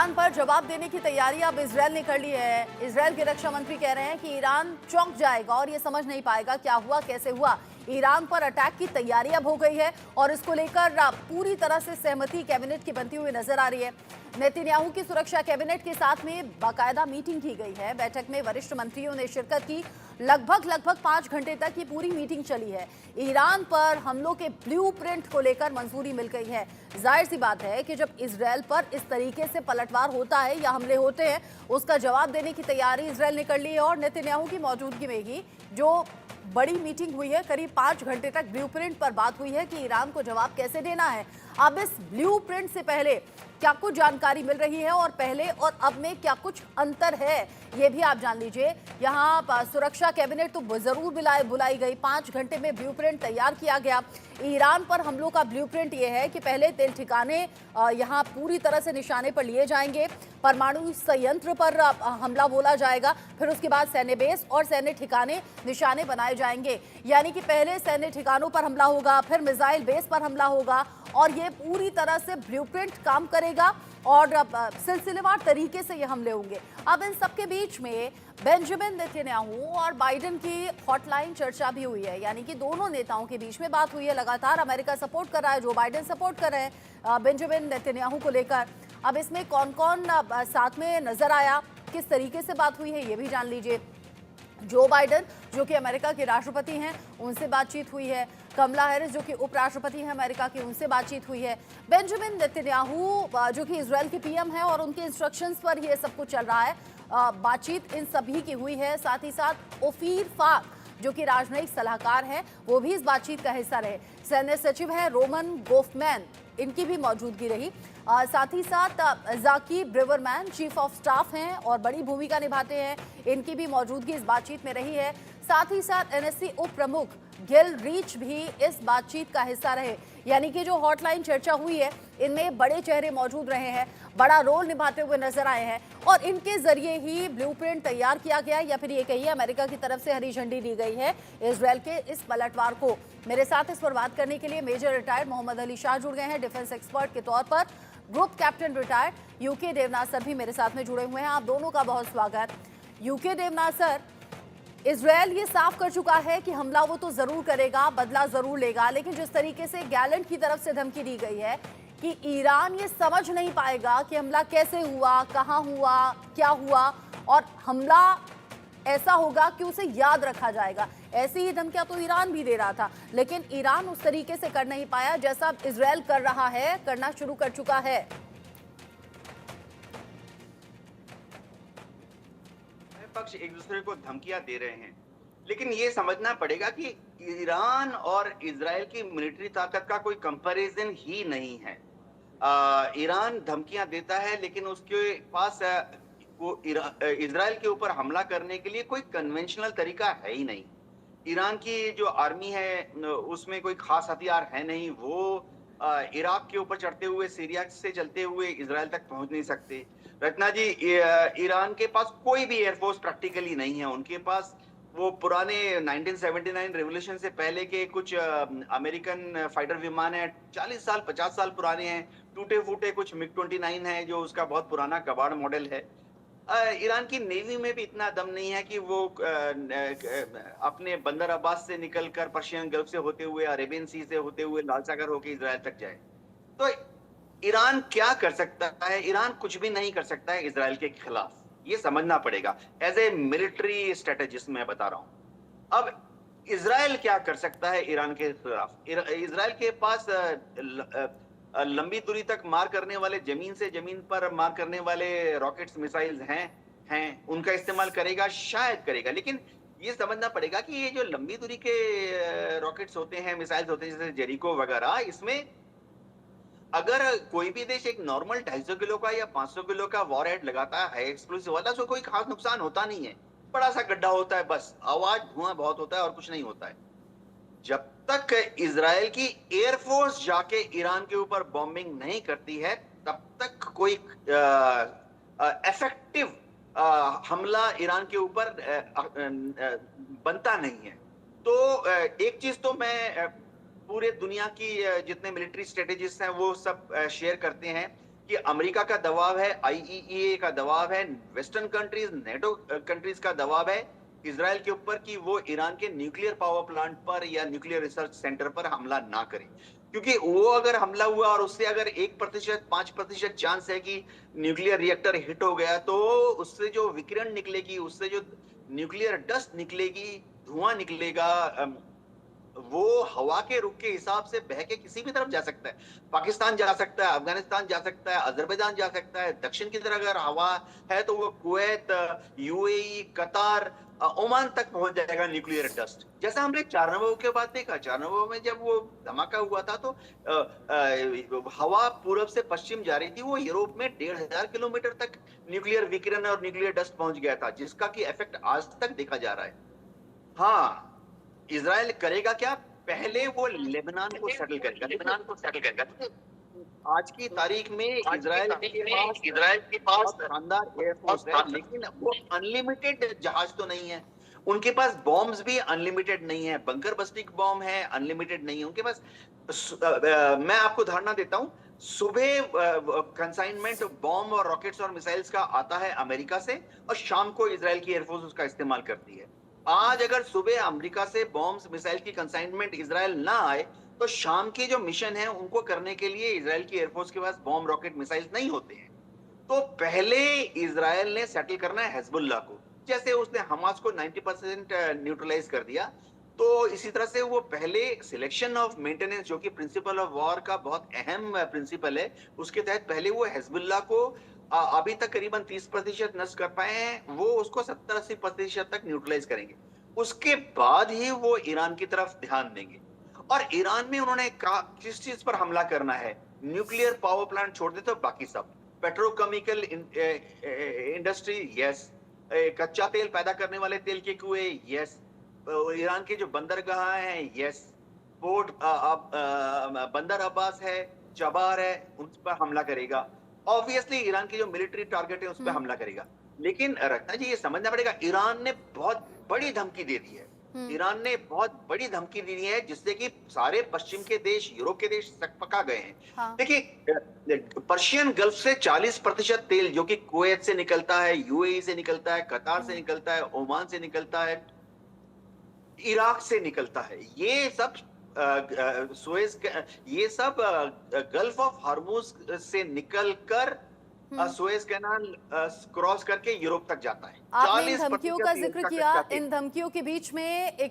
Iran पर जवाब देने की तैयारी अब इजरायल ने कर ली है। इजरायल के रक्षा मंत्री कह रहे हैं कि ईरान चौंक जाएगा और ये समझ नहीं पाएगा क्या हुआ कैसे हुआ। ईरान पर अटैक की तैयारी अब हो गई है और इसको लेकर पूरी तरह से सहमति कैबिनेट की बनती हुई नजर आ रही है। नेतन्याहू की सुरक्षा कैबिनेट के साथ में बाकायदा मीटिंग की गई है। बैठक में वरिष्ठ मंत्रियों ने शिरकत की। लगभग 5 घंटे तक ये पूरी मीटिंग चली है। ईरान पर हमलों के ब्लूप्रिंट को लेकर मंजूरी मिल गई है। जाहिर सी बात है कि जब इजरायल पर इस तरीके से पलटवार होता है या हमले होते हैं, उसका जवाब देने की तैयारी इजरायल ने कर ली है। और नेतन्याहू की मौजूदगी में ही जो बड़ी मीटिंग हुई है, करीब 5 घंटे तक ब्लूप्रिंट पर बात हुई है कि ईरान को जवाब कैसे देना है। अब इस ब्लूप्रिंट से पहले क्या कुछ जानकारी मिल रही है और पहले और अब में क्या कुछ अंतर है, ये भी आप जान लीजिए। यहाँ सुरक्षा कैबिनेट तो जरूर बुलाई गई। 5 घंटे में ब्लूप्रिंट तैयार किया गया। ईरान पर हमलों का ब्लूप्रिंट ये है कि पहले तेल ठिकाने यहाँ पूरी तरह से निशाने पर लिए जाएंगे, परमाणु संयंत्र पर हमला बोला जाएगा, फिर उसके बाद सैन्य बेस और सैन्य ठिकाने निशाने बनाए जाएंगे। यानी कि पहले सैन्य ठिकानों पर हमला होगा, फिर मिसाइल बेस पर हमला होगा और ये पूरी तरह से ब्लूप्रिंट काम करेगा और सिलसिलेवार तरीके से ये हमले होंगे। अब इन सबके बीच में बेंजामिन नेतन्याहू और बाइडेन की हॉटलाइन चर्चा भी हुई है। यानी कि दोनों नेताओं के बीच में बात हुई है। लगातार अमेरिका सपोर्ट कर रहा है, जो बाइडेन सपोर्ट कर रहे हैं बेंजामिन नेतन्याहू को लेकर। अब इसमें कौन कौन साथ में नजर आया, किस तरीके से बात हुई है, ये भी जान लीजिए। जो बाइडेन जो कि अमेरिका के राष्ट्रपति हैं, उनसे बातचीत हुई है। कमला हैरिस जो कि उपराष्ट्रपति हैं अमेरिका की, उनसे बातचीत हुई है। बेंजामिन नेतन्याहू जो कि इजरायल के पीएम हैं और उनके इंस्ट्रक्शंस पर ये सब कुछ चल रहा है। बातचीत इन सभी की हुई है। साथ ही साथ ओफीर फाक जो कि राजनयिक सलाहकार हैं, वो भी इस बातचीत का हिस्सा रहे। सैन्य सचिव है रोमन गोफमैन, इनकी भी मौजूदगी रही। साथ ही साथ जाकी ब्रेवरमैन चीफ ऑफ स्टाफ हैं और बड़ी भूमिका निभाते हैं, इनकी भी मौजूदगी इस बातचीत में रही है। साथ ही साथ एनएससी उप प्रमुख गिल रीच भी इस बातचीत का हिस्सा रहे। यानी कि जो हॉटलाइन चर्चा हुई है, इनमें बड़े चेहरे मौजूद रहे हैं, बड़ा रोल निभाते हुए नजर आए हैं और इनके जरिए ही ब्लूप्रिंट तैयार किया गया, या फिर ये कहिए अमेरिका की तरफ से हरी झंडी दी गई है इजरायल के इस पलटवार को। मेरे साथ इस पर बात करने के लिए मेजर रिटायर्ड मोहम्मद अली शाह जुड़ गए हैं डिफेंस एक्सपर्ट के तौर पर। Group captain retired UK Devnath sir भी मेरे साथ में जुड़े हुए हैं। आप दोनों का बहुत स्वागत। यूके देवनाथ सर, इजरायल ये साफ कर चुका है कि हमला वो तो जरूर करेगा, बदला जरूर लेगा, लेकिन जिस तरीके से गैलेंट की तरफ से धमकी दी गई है कि ईरान ये समझ नहीं पाएगा कि हमला कैसे हुआ, कहां हुआ, क्या हुआ, और हमला ऐसा होगा कि उसे याद रखा जाएगा, ऐसी ही धमकियां तो ईरान भी दे रहा था, लेकिन ईरान उस तरीके से कर नहीं पाया जैसा इजरायल कर रहा है, करना शुरू कर चुका है। पक्ष एक दूसरे को धमकियां दे रहे हैं, लेकिन ये समझना पड़ेगा कि ईरान और इजराइल की मिलिट्री ताकत का कोई कंपैरिजन ही नहीं है। ईरान धमकियां देता है, लेकिन उसके पास वो इजराइल के ऊपर हमला करने के लिए कोई कन्वेंशनल तरीका है ही नहीं। ईरान की जो आर्मी है उसमें कोई खास हथियार है नहीं। वो इराक के ऊपर चढ़ते हुए, सीरिया से चलते हुए इजराइल तक पहुंच नहीं सकते। रत्ना जी, ईरान के पास कोई भी एयरफोर्स प्रैक्टिकली नहीं है। उनके पास वो पुराने 1979 रेवोल्यूशन से पहले के कुछ अमेरिकन फाइटर विमान है, 40 साल 50 साल पुराने हैं। टूटे फूटे कुछ मिग 29 है जो उसका बहुत पुराना कबाड़ मॉडल है। ईरान की नेवी में भी इतना दम नहीं है कि वो अपने बंदर अब्बास से निकलकर पर्शियन गल्फ से होते हुए, अरेबियन सी से होते हुए, लाल सागर होकर इजराइल तक जाए। तो ईरान क्या कर सकता है? ईरान कुछ भी नहीं कर सकता है इजराइल के खिलाफ, ये समझना पड़ेगा। एज ए मिलिट्री स्ट्रेटेजिस्ट मैं बता रहा हूं। अब इजराइल क्या कर सकता है ईरान के खिलाफ? इजराइल के पास लंबी दूरी तक मार करने वाले, जमीन से जमीन पर मार करने वाले रॉकेट्स, मिसाइल्स हैं, उनका इस्तेमाल करेगा, शायद करेगा। लेकिन ये समझना पड़ेगा कि ये जो लंबी दूरी के रॉकेट्स होते हैं, मिसाइल्स होते हैं, जैसे जेरिको वगैरह, इसमें अगर कोई भी देश एक नॉर्मल 250 किलो का या 500 किलो का वॉरहेड लगाता है एक्सप्लोसिव वाला, तो कोई खास नुकसान होता नहीं है। बड़ा सा गड्ढा होता है, बस आवाज, धुआं बहुत होता है और कुछ नहीं होता है। जब तक इजराइल की एयरफोर्स जाके ईरान के ऊपर बॉम्बिंग नहीं करती है, तब तक कोई इफेक्टिव हमला ईरान के ऊपर बनता नहीं है। तो एक चीज तो मैं पूरे दुनिया की जितने मिलिट्री स्ट्रेटेजिस्ट हैं वो सब शेयर करते हैं कि अमेरिका का दबाव है, आईईईए का दबाव है, वेस्टर्न कंट्रीज, नेटो कंट्रीज का दबाव है इजराइल के ऊपर कि वो ईरान के न्यूक्लियर पावर प्लांट पर या न्यूक्लियर रिसर्च सेंटर पर हमला ना करे। क्योंकि वो अगर हमला हुआ और उससे अगर 1%, 5% चांस है कि न्यूक्लियर रिएक्टर हिट हो गया, तो उससे जो विकिरण निकलेगी, उससे जो न्यूक्लियर डस्ट निकलेगी, धुआं निकलेगा, वो हवा के रुख के हिसाब से बह के किसी भी तरफ जा सकता है। पाकिस्तान जा सकता है, अफगानिस्तान जा सकता है, अज़रबैजान जा सकता है। दक्षिण की तरफ अगर हवा है तो वो कुवैत, यूएई, कतार, ओमान तक पहुंच जाएगा न्यूक्लियर डस्ट। जैसा हमने 4 के बाद देखा, 4 में जब वो धमाका हुआ था तो हवा पूरब से पश्चिम जा रही थी, वो यूरोप में 1500 किलोमीटर तक न्यूक्लियर विकिरण और न्यूक्लियर डस्ट पहुंच गया था, जिसका की इफेक्ट आज तक देखा जा रहा है। हाँ, इजराइल करेगा क्या? पहले वो लेबनान को सेटल करेगा। लेबनान को सेटल करेगा। आज की तारीख में इजराइल के पास शानदार एयरफोर्स है, लेकिन वो अनलिमिटेड जहाज तो नहीं है। उनके पास बॉम्ब्स भी अनलिमिटेड नहीं है, बंकर बस्टिक बॉम्ब है, अनलिमिटेड नहीं है उनके पास। मैं आपको धारणा देता हूं, सुबह कंसाइनमेंट बॉम्ब और रॉकेट्स और मिसाइल्स का आता है अमेरिका से, और शाम को इजराइल की एयरफोर्स उसका इस्तेमाल करती है। आज अगर सुबह अमेरिका से बॉम्ब्स मिसाइल की कंसाइनमेंट इजराइल ना आए, तो शाम के जो मिशन है उनको करने के लिए इजराइल की एयरफोर्स के पास बॉम्ब, रॉकेट, मिसाइल नहीं होते हैं। तो पहले इजराइल ने सेटल करना है हिजबुल्लाह को। जैसे उसने हमास को 90% न्यूट्रलाइज कर दिया, तो इसी तरह से वो पहले सिलेक्शन ऑफ मेंटेनेंस, जो कि प्रिंसिपल ऑफ वॉर का बहुत अहम प्रिंसिपल है, उसके तहत पहले वो हिजबुल्लाह को अभी तक करीबन 30% नष्ट कर पाए हैं, वो उसको 70-80% तक न्यूट्रलाइज करेंगे। उसके बाद ही वो ईरान की तरफ ध्यान देंगे। और ईरान में उन्होंने कहा किस चीज पर हमला करना है? न्यूक्लियर पावर प्लांट छोड़ दे तो बाकी सब, पेट्रोकेमिकल इंडस्ट्री, यस, कच्चा तेल पैदा करने वाले तेल के कुएं, यस, ईरान के जो बंदरगाह हैं, यस, पोर्ट बंदर अब्बास है, चबार है, उन पर हमला करेगा। ऑब्वियसली ईरान की जो मिलिट्री टारगेट है उस पर हमला करेगा। लेकिन रत्ना जी, ये समझना पड़ेगा, ईरान ने बहुत बड़ी धमकी दे दी है। ईरान ने बहुत बड़ी धमकी दी है, जिससे कि सारे पश्चिम के देश, यूरोप के देश सकपका गए हैं। हाँ। देखिए, पर्शियन गल्फ से 40% तेल जो कि कुवैत से निकलता है, यूएई से निकलता है, कतार से निकलता है, ओमान से निकलता है, इराक से निकलता है, ये सब ये सब गल्फ ऑफ हार्मूज से निकलकर सुएज कैनाल क्रॉस करके यूरोप तक जाता है। आपने इन 40% धमकियों का तेल जिक्र का किया, कच्चा तेल। इन धमकियों के बीच में एक